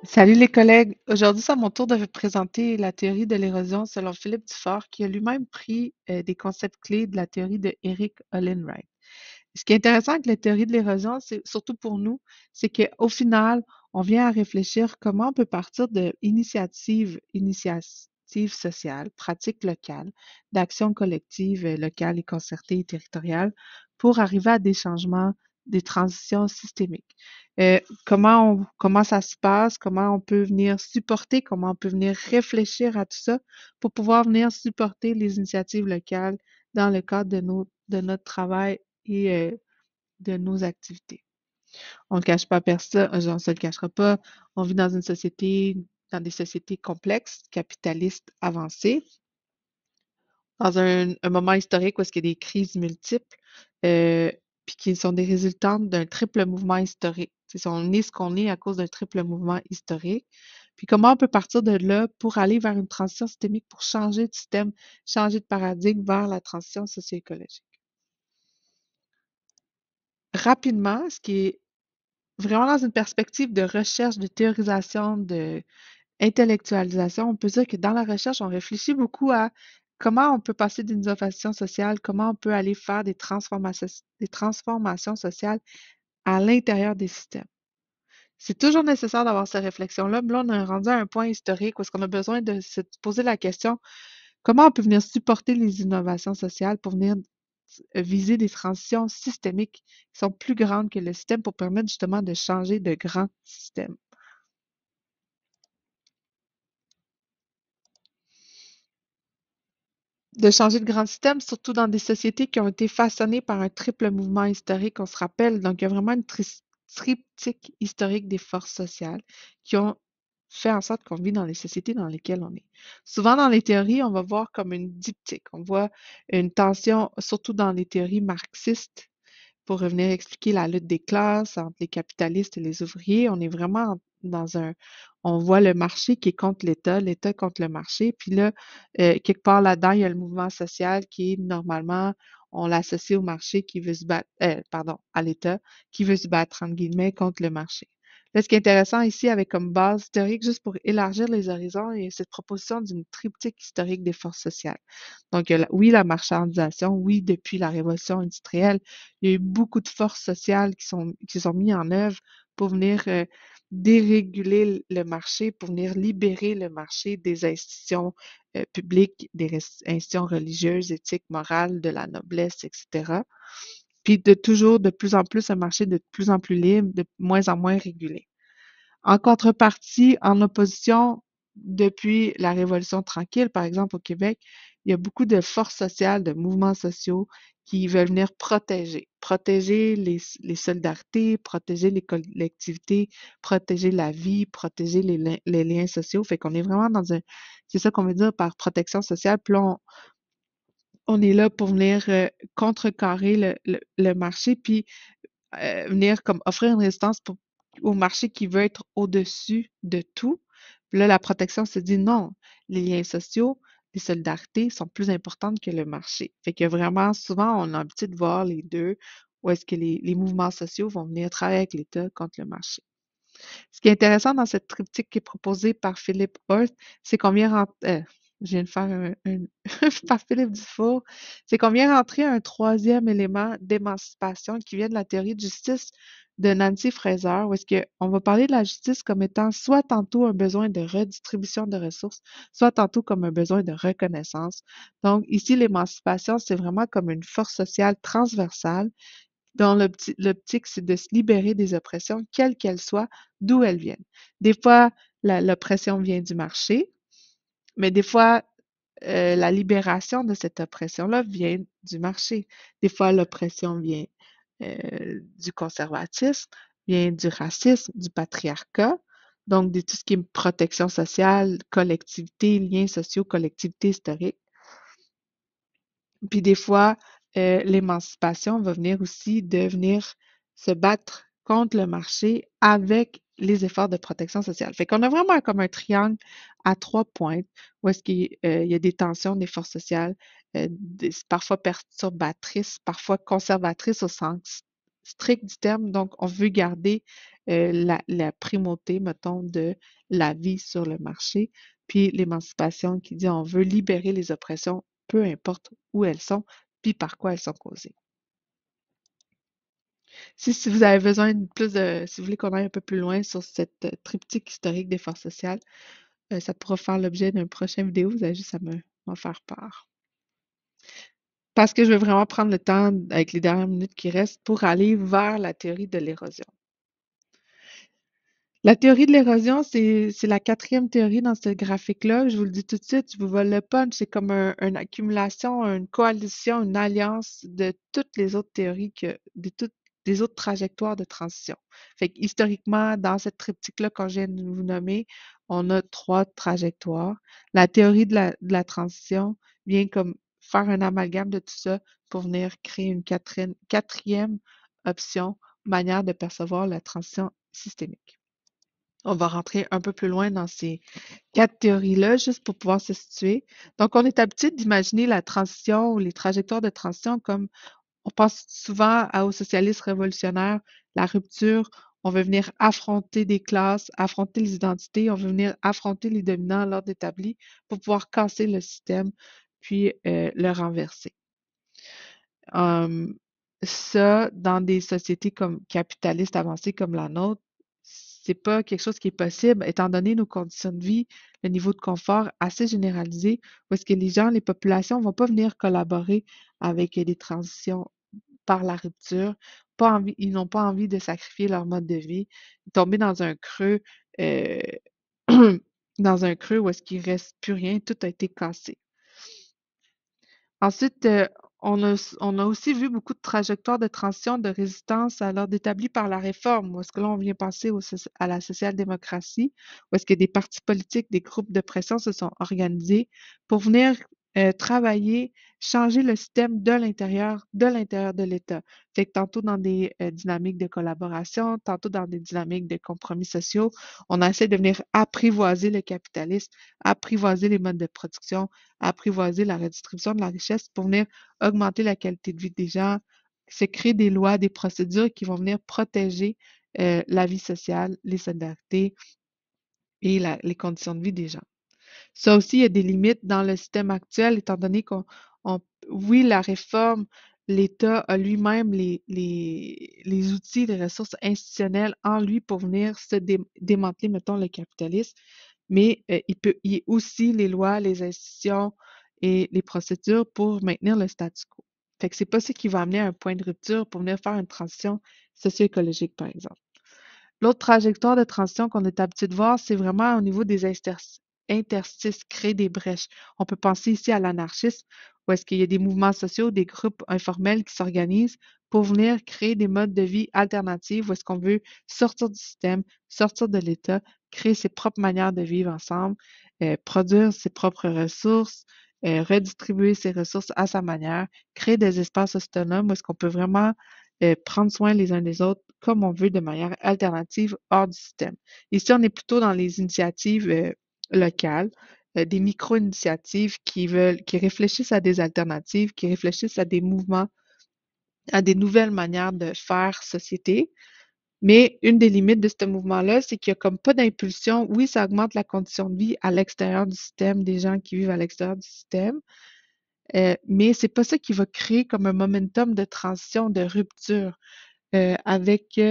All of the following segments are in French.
Salut les collègues. Aujourd'hui, c'est à mon tour de vous présenter la théorie de l'érosion selon Philippe Dufort, qui a lui-même pris des concepts clés de la théorie de Eric Olin Wright. Ce qui est intéressant avec la théorie de l'érosion, c'est surtout pour nous, c'est qu'au final, on vient à réfléchir comment on peut partir de initiatives sociales, pratiques locales, d'actions collectives locales et concertées et territoriales pour arriver à des changements, des transitions systémiques. Comment ça se passe, comment on peut venir supporter, comment on peut venir réfléchir à tout ça pour pouvoir venir supporter les initiatives locales dans le cadre de notre travail et de nos activités. On ne le cache pas, personne, on ne se le cachera pas. On vit dans une société, dans des sociétés complexes, capitalistes avancées, dans un moment historique où est-ce qu'il y a des crises multiples, euh, puis qui sont des résultantes d'un triple mouvement historique. On est ce qu'on est à cause d'un triple mouvement historique. Puis comment on peut partir de là pour aller vers une transition systémique, pour changer de système, changer de paradigme vers la transition socio-écologique. Rapidement, ce qui est vraiment dans une perspective de recherche, de théorisation, d'intellectualisation, on peut dire que dans la recherche, on réfléchit beaucoup à comment on peut passer d'une innovation sociale, comment on peut aller faire des transformations sociales à l'intérieur des systèmes. C'est toujours nécessaire d'avoir ces réflexions-là, mais là, on est rendu à un point historique où est-ce qu'on a besoin de se poser la question, comment on peut venir supporter les innovations sociales pour venir viser des transitions systémiques qui sont plus grandes que le système pour permettre justement de changer de grands systèmes. De changer de grands systèmes, surtout dans des sociétés qui ont été façonnées par un triple mouvement historique, on se rappelle. Donc, il y a vraiment une triptyque historique des forces sociales qui ont fait en sorte qu'on vit dans les sociétés dans lesquelles on est. Souvent, dans les théories, on va voir comme une diptyque. On voit une tension, surtout dans les théories marxistes, pour revenir expliquer la lutte des classes entre les capitalistes et les ouvriers. On est vraiment dans on voit le marché qui est contre l'État, l'État contre le marché. Puis là, quelque part là-dedans, il y a le mouvement social qui est normalement, on l'associe au marché qui veut se battre, pardon, à l'État qui veut se battre, entre guillemets, contre le marché. Là, ce qui est intéressant ici, avec comme base théorique, juste pour élargir les horizons, il y a cette proposition d'une triptyque historique des forces sociales. Donc, oui, la marchandisation, oui, depuis la révolution industrielle, il y a eu beaucoup de forces sociales qui sont mises en œuvre pour venir déréguler le marché, pour venir libérer le marché des institutions publiques, des institutions religieuses, éthiques, morales, de la noblesse, etc. Puis de toujours de plus en plus un marché de plus en plus libre, de moins en moins régulé. En contrepartie, en opposition, depuis la Révolution tranquille, par exemple au Québec, il y a beaucoup de forces sociales, de mouvements sociaux qui veulent venir protéger les solidarités, protéger les collectivités, protéger la vie, protéger les liens sociaux. Fait qu'on est vraiment c'est ça qu'on veut dire par protection sociale. Puis là, on est là pour venir contrecarrer le marché, puis venir comme offrir une résistance au marché qui veut être au-dessus de tout. Puis là, la protection se dit non, les liens sociaux, les solidarités sont plus importantes que le marché. Fait que vraiment, souvent, on a l'habitude de voir les deux, où est-ce que les mouvements sociaux vont venir travailler avec l'État contre le marché. Ce qui est intéressant dans cette triptyque qui est proposée par Philippe Horst, c'est qu'on vient je viens de faire par Philippe Dufour, c'est qu'on vient rentrer un troisième élément d'émancipation qui vient de la théorie de justice de Nancy Fraser, où est-ce qu'on va parler de la justice comme étant soit tantôt un besoin de redistribution de ressources, soit tantôt comme un besoin de reconnaissance. Donc, ici, l'émancipation, c'est vraiment comme une force sociale transversale dans l'optique, c'est de se libérer des oppressions, quelles qu'elles soient, d'où elles viennent. Des fois, l'oppression vient du marché, mais des fois, la libération de cette oppression-là vient du marché. Des fois, l'oppression vient du conservatisme, vient du racisme, du patriarcat, donc de tout ce qui est protection sociale, collectivité, liens sociaux, collectivité historique. Puis des fois, l'émancipation va venir aussi de venir se battre contre le marché avec les efforts de protection sociale. Fait qu'on a vraiment comme un triangle à 3 pointes où est-ce qu'il y a des tensions des forces sociales, parfois perturbatrices, parfois conservatrices au sens strict du terme, donc on veut garder la primauté, mettons, de la vie sur le marché, puis l'émancipation qui dit on veut libérer les oppressions, peu importe où elles sont, puis par quoi elles sont causées. Si vous avez besoin de plus de, si vous voulez qu'on aille un peu plus loin sur cette triptyque historique des forces sociales, ça pourra faire l'objet d'une prochaine vidéo, vous avez juste à m'en faire part. Parce que je veux vraiment prendre le temps, avec les dernières minutes qui restent, pour aller vers la théorie de l'érosion. La théorie de l'érosion, c'est la quatrième théorie dans ce graphique-là. Je vous le dis tout de suite, je vous vole le punch. C'est comme une accumulation, une coalition, une alliance de toutes les autres théories, de toutes les autres trajectoires de transition. Fait que, historiquement, dans cette triptyque-là, quand je viens de vous nommer, on a trois trajectoires. La théorie de la transition vient comme faire un amalgame de tout ça pour venir créer une quatrième option, manière de percevoir la transition systémique. On va rentrer un peu plus loin dans ces quatre théories-là, juste pour pouvoir se situer. Donc, on est habitué d'imaginer la transition ou les trajectoires de transition comme on pense souvent au socialisme révolutionnaire, la rupture, on veut venir affronter des classes, affronter les identités, on veut venir affronter les dominants, l'ordre établi, pour pouvoir casser le système, puis le renverser. Ça, dans des sociétés comme capitalistes avancées comme la nôtre, c'est pas quelque chose qui est possible, étant donné nos conditions de vie, le niveau de confort assez généralisé, où est-ce que les gens, les populations vont pas venir collaborer avec des transitions par la rupture, ils n'ont pas envie de sacrifier leur mode de vie, tomber dans un creux, euh, dans un creux où est-ce qu'il reste plus rien, tout a été cassé. Ensuite, on a aussi vu beaucoup de trajectoires de transition, de résistance à l'ordre établi par la réforme, où est-ce que là, on vient passer à la social-démocratie, où est-ce que des partis politiques, des groupes de pression se sont organisés pour venir travailler, changer le système de l'intérieur de l'État. Fait que tantôt dans des dynamiques de collaboration, tantôt dans des dynamiques de compromis sociaux, on essaie de venir apprivoiser le capitalisme, apprivoiser les modes de production, apprivoiser la redistribution de la richesse pour venir augmenter la qualité de vie des gens, c'est créer des lois, des procédures qui vont venir protéger la vie sociale, les solidarités et les conditions de vie des gens. Ça aussi, il y a des limites dans le système actuel, étant donné oui, la réforme, l'État a lui-même les outils, les ressources institutionnelles en lui pour venir se démanteler, mettons, le capitalisme, mais il y a aussi les lois, les institutions et les procédures pour maintenir le statu quo. Fait que c'est pas ça qui va amener à un point de rupture pour venir faire une transition socio-écologique, par exemple. L'autre trajectoire de transition qu'on est habitué de voir, c'est vraiment au niveau des interstices, créer des brèches. On peut penser ici à l'anarchisme, où est-ce qu'il y a des mouvements sociaux, des groupes informels qui s'organisent pour venir créer des modes de vie alternatifs, où est-ce qu'on veut sortir du système, sortir de l'État, créer ses propres manières de vivre ensemble, produire ses propres ressources, redistribuer ses ressources à sa manière, créer des espaces autonomes où est-ce qu'on peut vraiment prendre soin les uns des autres comme on veut de manière alternative hors du système. Ici, on est plutôt dans les initiatives locales, des micro-initiatives qui réfléchissent à des alternatives, qui réfléchissent à des mouvements, à des nouvelles manières de faire société. Mais une des limites de ce mouvement-là, c'est qu'il n'y a comme pas d'impulsion. Oui, ça augmente la condition de vie à l'extérieur du système, des gens qui vivent à l'extérieur du système, mais c'est pas ça qui va créer comme un momentum de transition, de rupture avec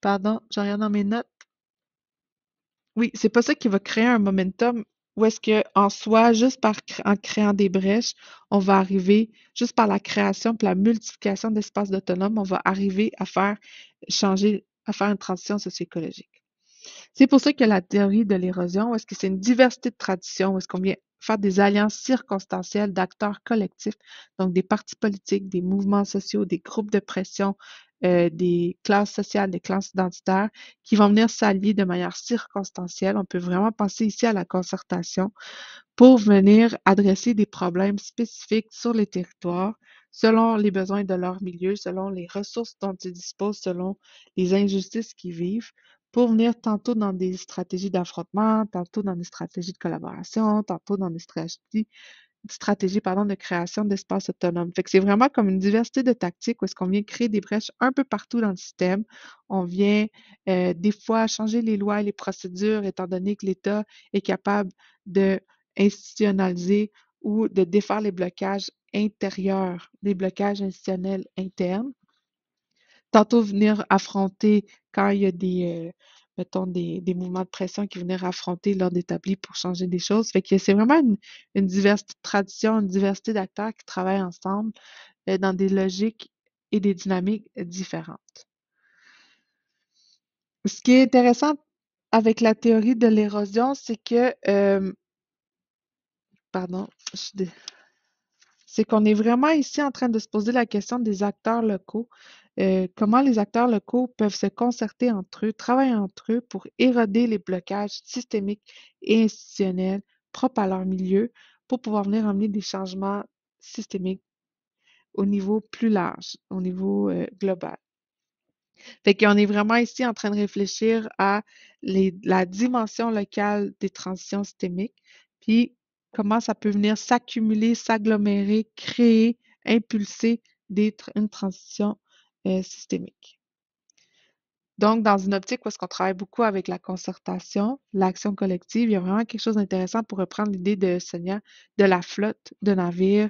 pardon, je regarde dans mes notes. Oui, c'est pas ça qui va créer un momentum où est-ce que en soi, juste en créant des brèches, on va arriver, juste par la création puis la multiplication d'espaces autonomes, on va arriver à faire changer, à faire une transition socio-écologique. C'est pour ça que la théorie de l'érosion, où est-ce que c'est une diversité de traditions, où est-ce qu'on vient faire des alliances circonstancielles d'acteurs collectifs, donc des partis politiques, des mouvements sociaux, des groupes de pression, des classes sociales, des classes identitaires, qui vont venir s'allier de manière circonstancielle. On peut vraiment penser ici à la concertation pour venir adresser des problèmes spécifiques sur les territoires, selon les besoins de leur milieu, selon les ressources dont ils disposent, selon les injustices qu'ils vivent, pour venir tantôt dans des stratégies d'affrontement, tantôt dans des stratégies de collaboration, tantôt dans des stratégies stratégie, pardon, de création d'espaces autonomes. Fait que c'est vraiment comme une diversité de tactiques où est-ce qu'on vient créer des brèches un peu partout dans le système. On vient des fois changer les lois et les procédures étant donné que l'État est capable de institutionnaliser ou de défaire les blocages intérieurs, les blocages institutionnels internes. Tantôt venir affronter quand il y a mettons, des mouvements de pression qui venaient affronter l'ordre établi pour changer des choses. Fait que c'est vraiment une diversité de traditions, une diversité d'acteurs qui travaillent ensemble dans des logiques et des dynamiques différentes. Ce qui est intéressant avec la théorie de l'érosion, c'est que, pardon, c'est qu'on est vraiment ici en train de se poser la question des acteurs locaux. Comment les acteurs locaux peuvent se concerter entre eux, travailler entre eux pour éroder les blocages systémiques et institutionnels propres à leur milieu pour pouvoir venir amener des changements systémiques au niveau plus large, au niveau global. Fait qu'on est vraiment ici en train de réfléchir à la dimension locale des transitions systémiques, puis comment ça peut venir s'accumuler, s'agglomérer, créer, impulser une transition systémique. Donc, dans une optique où est-ce qu'on travaille beaucoup avec la concertation, l'action collective, il y a vraiment quelque chose d'intéressant pour reprendre l'idée de Sonia, de la flotte de navires,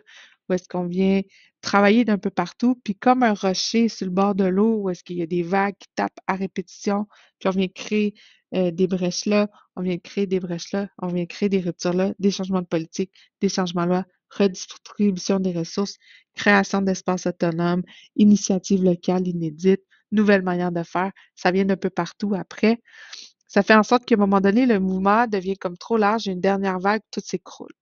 où est-ce qu'on vient travailler d'un peu partout, puis comme un rocher sur le bord de l'eau, où est-ce qu'il y a des vagues qui tapent à répétition, puis on vient créer des brèches là, on vient créer des brèches là, on vient créer des ruptures là, des changements de politique, des changements de loi, redistribution des ressources, création d'espaces autonomes, initiatives locales inédites, nouvelles manières de faire, ça vient d'un peu partout après. Ça fait en sorte qu'à un moment donné, le mouvement devient comme trop large, une dernière vague, tout s'écroule.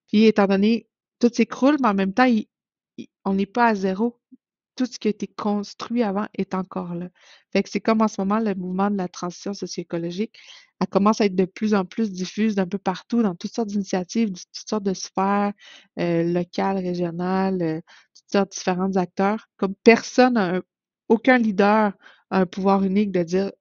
Puis étant donné, tout s'écroule, mais en même temps, on n'est pas à zéro. Tout ce qui a été construit avant est encore là. Fait que c'est comme en ce moment, le mouvement de la transition socio-écologique, elle commence à être de plus en plus diffuse d'un peu partout, dans toutes sortes d'initiatives, toutes sortes de sphères locales, régionales, toutes sortes de différents acteurs. Comme aucun leader a un pouvoir unique de dire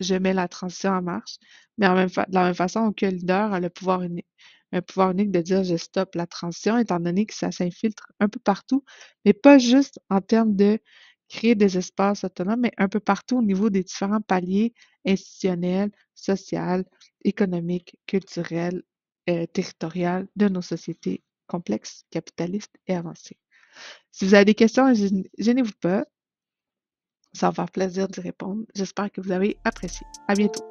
je mets la transition en marche, mais de la même façon, aucun leader a un pouvoir unique de dire je stoppe la transition, étant donné que ça s'infiltre un peu partout, mais pas juste en termes de créer des espaces autonomes, mais un peu partout au niveau des différents paliers institutionnels, sociaux, économiques, culturels, territoriales de nos sociétés complexes, capitalistes et avancées. Si vous avez des questions, gênez-vous pas. Ça va me faire plaisir d'y répondre. J'espère que vous avez apprécié. À bientôt.